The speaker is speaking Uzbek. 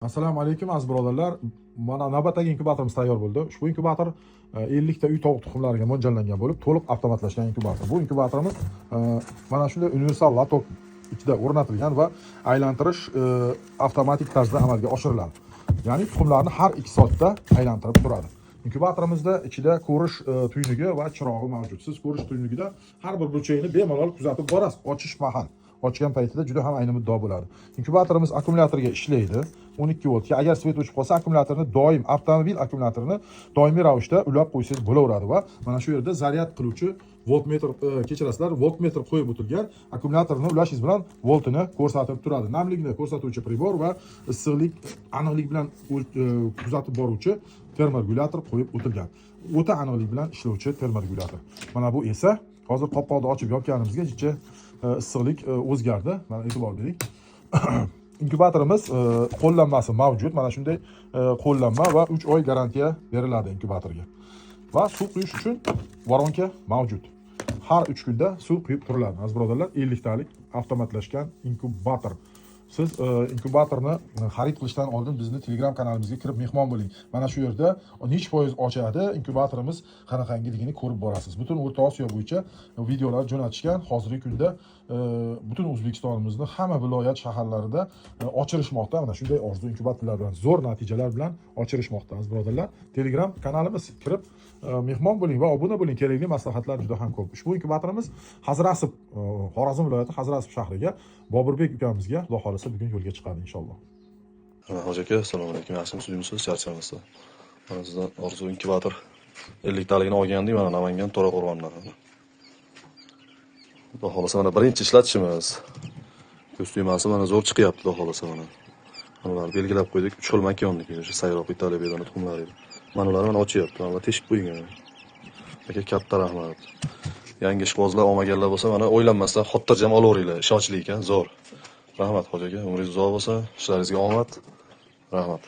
Assalomu alaykum aziz birodarlar. Mana navbatdagi inkubatorimiz tayyor bo'ldi. Ushbu inkubator 50 ta uy tovuq tuxumlariga mo'ljallangan bo'lib, to'liq avtomatlashgan inkubator. Bu inkubatorimiz mana shunday universal lotok ichida o'rnatilgan va aylantirish avtomatik tarzda amalga oshiriladi. Ya'ni tuxumlarni har 2 soatda aylantirib turadi. Inkubatorımızda ichida ko'rish tuynigi va chirog'i mavjud. Siz ko'rish tuynigida har bir burchagini bemalol kuzatib borasiz. Ochish mahal. Ochgan paytida juda ham ayni muddao bo'ladi. Inkubatorimiz akkumulyatorga ishlaydi. 12 voltga. Agar svet o'chib qolsa, akkumulyatorni doim, avtomobil akkumulyatorni doimiy ravishda ulab qo'ysangiz bo'laveradi va mana shu yerda zaryad qiluvchi voltmetr, kechirasizlar, voltmetr qo'yib o'tilgan. Akkumulyatorni ulashingiz bilan voltini ko'rsatib turadi. Namlikni ko'rsatuvchi pribor va issiqlik aniqlik bilan kuzatib boruvchi termoregulyator qo'yib o'tilgan. O'ta aniqlik bilan ishlovchi termoregulyator. Mana bu esa hozir qopqoqni ochib yopganimizga ichi issiqlik o'zgardi. Mana e'tibor bering. Inkubatorimiz qo'llanmasi mavjud. Mana shunday qo'llanma va 3 oy garantiya beriladi inkubatorga. Va suv quyish uchun voronka mavjud. Har 3 kunda suv quyib turiladi. Aziz birodarlar, 50 talik avtomatlashgan inkubator. Siz inkubatorni xarid qilishdan oldin bizni Telegram kanalimizga kirib mehmon bo'ling. Mana shu yerda necha foiz ochadi, inkubatorimiz qanaqangiligini ko'rib borasiz. Butun O'rta Osiyo bo'yicha videolar jo'natishgan. Hozirgi kunda butun O'zbekistonimizni hamma viloyat shaharlarida ochirishmoqda. Mana shunday orzu inkubatorlar bilan zo'r natijalar bilan ochirishmoqda aziz birodarlar. Telegram kanalimiz kirib mehmon bo'ling va obuna bo'ling. Kerakli maslahatlar juda ham ko'p. Ushbu inkubatorimiz Hazrasib, Xorazm viloyati Hazrasib shahriga Boburbek ukamizga Xudo xolasa bugun yo'lga chiqadi inshaalloh. Hoji aka, assalomu alaykum. Yaxshimisiz, charchamasizlar. Mana sizdan orzu inkubator 50 taligini olgandik, mana Namangan To'raqo'rg'ondan. Xudo xolasa mana birinchi ishlatishimiz. Kostyumasi mana zo'r chiqyapti, xudo xolasa mana. Ularni belgilab qo'ydik, 3 xil makonniki, o'sha sayroq Italiya bedani tuxumlari edi. Mana ularni mana ochyapti, mana teshib qo'ygan. Aka, katta rahmat. Yangi ishqibozlar olmaganlar bo'lsa, mana o'ylanmasdan xotirjam olaveringlar. Ishonchli ekan, zo'r. Rahmat hoji aka, umringiz uzoq bo'lsin, ishlaringizga omad. Rahmat.